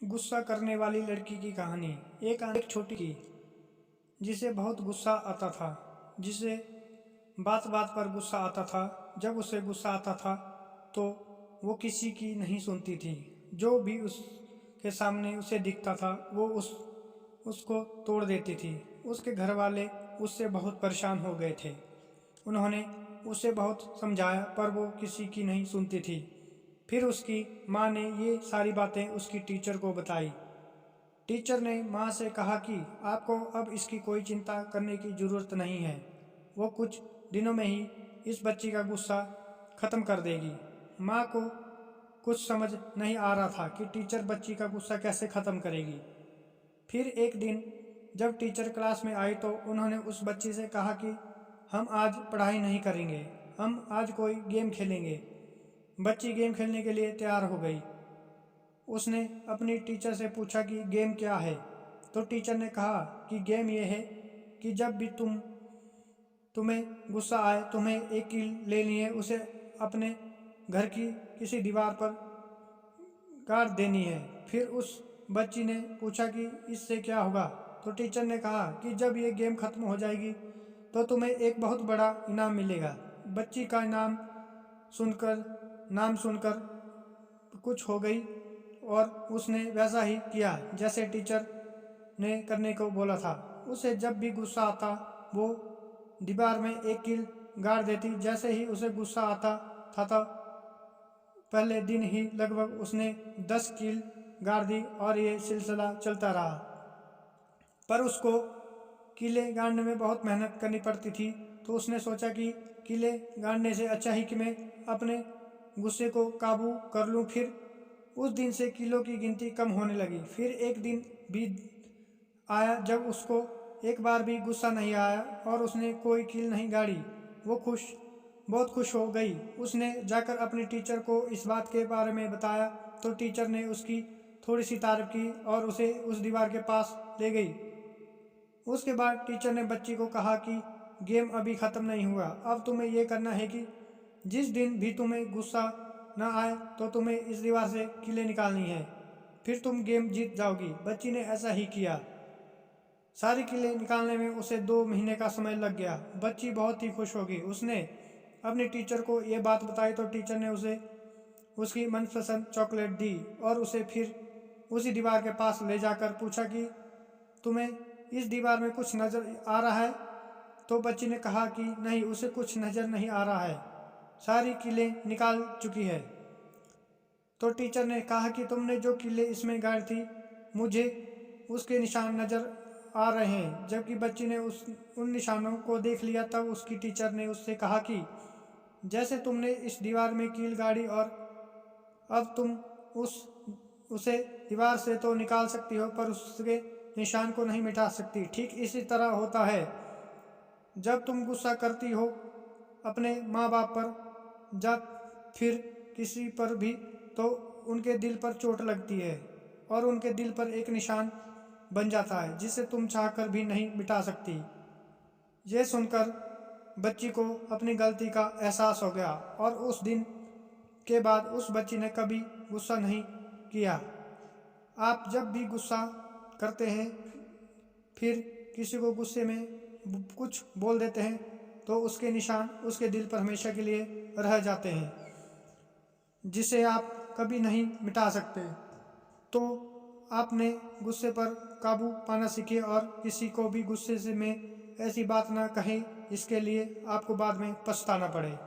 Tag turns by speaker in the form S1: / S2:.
S1: गुस्सा करने वाली लड़की की कहानी। एक छोटी की जिसे बहुत गुस्सा आता था, जिसे बात बात पर गुस्सा आता था। जब उसे गुस्सा आता था तो वो किसी की नहीं सुनती थी। जो भी उसके सामने उसे दिखता था वो उसको तोड़ देती थी। उसके घर वाले उससे बहुत परेशान हो गए थे। उन्होंने उसे बहुत समझाया पर वो किसी की नहीं सुनती थी। फिर उसकी माँ ने ये सारी बातें उसकी टीचर को बताई। टीचर ने माँ से कहा कि आपको अब इसकी कोई चिंता करने की ज़रूरत नहीं है, वो कुछ दिनों में ही इस बच्ची का गुस्सा ख़त्म कर देगी। माँ को कुछ समझ नहीं आ रहा था कि टीचर बच्ची का गुस्सा कैसे ख़त्म करेगी। फिर एक दिन जब टीचर क्लास में आई तो उन्होंने उस बच्ची से कहा कि हम आज पढ़ाई नहीं करेंगे, हम आज कोई गेम खेलेंगे। बच्ची गेम खेलने के लिए तैयार हो गई। उसने अपनी टीचर से पूछा कि गेम क्या है। तो टीचर ने कहा कि गेम यह है कि जब भी तुम्हें गुस्सा आए, तुम्हें एक कील लेनी है, उसे अपने घर की किसी दीवार पर गाड़ देनी है। फिर उस बच्ची ने पूछा कि इससे क्या होगा। तो टीचर ने कहा कि जब ये गेम ख़त्म हो जाएगी तो तुम्हें एक बहुत बड़ा इनाम मिलेगा। बच्ची का नाम सुनकर कुछ हो गई और उसने वैसा ही किया जैसे टीचर ने करने को बोला था। उसे जब भी गुस्सा आता वो दीवार में एक कील गाड़ देती। जैसे ही उसे गुस्सा आता था पहले दिन ही लगभग उसने 10 कील गाड़ दी और ये सिलसिला चलता रहा। पर उसको कीलें गाड़ने में बहुत मेहनत करनी पड़ती थी। तो उसने सोचा कि कीलें गाड़ने से अच्छा ही कि मैं अपने गुस्से को काबू कर लूँ। फिर उस दिन से कीलों की गिनती कम होने लगी। फिर एक दिन भी आया जब उसको एक बार भी गुस्सा नहीं आया और उसने कोई कील नहीं गाड़ी। वो बहुत खुश हो गई। उसने जाकर अपनी टीचर को इस बात के बारे में बताया तो टीचर ने उसकी थोड़ी सी तारीफ की और उसे उस दीवार के पास ले गई। उसके बाद टीचर ने बच्ची को कहा कि गेम अभी ख़त्म नहीं हुआ, अब तुम्हें यह करना है कि जिस दिन भी तुम्हें गुस्सा ना आए तो तुम्हें इस दीवार से कीलें निकालनी है, फिर तुम गेम जीत जाओगी। बच्ची ने ऐसा ही किया। सारी कीलें निकालने में उसे 2 महीने का समय लग गया। बच्ची बहुत ही खुश हो गई। उसने अपनी टीचर को ये बात बताई तो टीचर ने उसे उसकी मनपसंद चॉकलेट दी और उसे फिर उसी दीवार के पास ले जाकर पूछा कि तुम्हें इस दीवार में कुछ नज़र आ रहा है। तो बच्ची ने कहा कि नहीं, उसे कुछ नज़र नहीं आ रहा है, सारी कीलें निकाल चुकी है। तो टीचर ने कहा कि तुमने जो कीलें इसमें गाड़ी थी मुझे उसके निशान नज़र आ रहे हैं। जबकि बच्ची ने उन निशानों को देख लिया तब उसकी टीचर ने उससे कहा कि जैसे तुमने इस दीवार में कील गाड़ी और अब तुम उसे दीवार से तो निकाल सकती हो पर उसके निशान को नहीं मिटा सकती। ठीक इसी तरह होता है जब तुम गुस्सा करती हो अपने माँ बाप पर या फिर किसी पर भी, तो उनके दिल पर चोट लगती है और उनके दिल पर एक निशान बन जाता है जिसे तुम चाहकर भी नहीं मिटा सकती। ये सुनकर बच्ची को अपनी गलती का एहसास हो गया और उस दिन के बाद उस बच्ची ने कभी गुस्सा नहीं किया। आप जब भी गुस्सा करते हैं फिर किसी को गुस्से में कुछ बोल देते हैं तो उसके निशान उसके दिल पर हमेशा के लिए रह जाते हैं, जिसे आप कभी नहीं मिटा सकते। तो आपने गुस्से पर काबू पाना सीखे और किसी को भी गुस्से से में ऐसी बात ना कहें जिसके लिए आपको बाद में पछताना पड़े।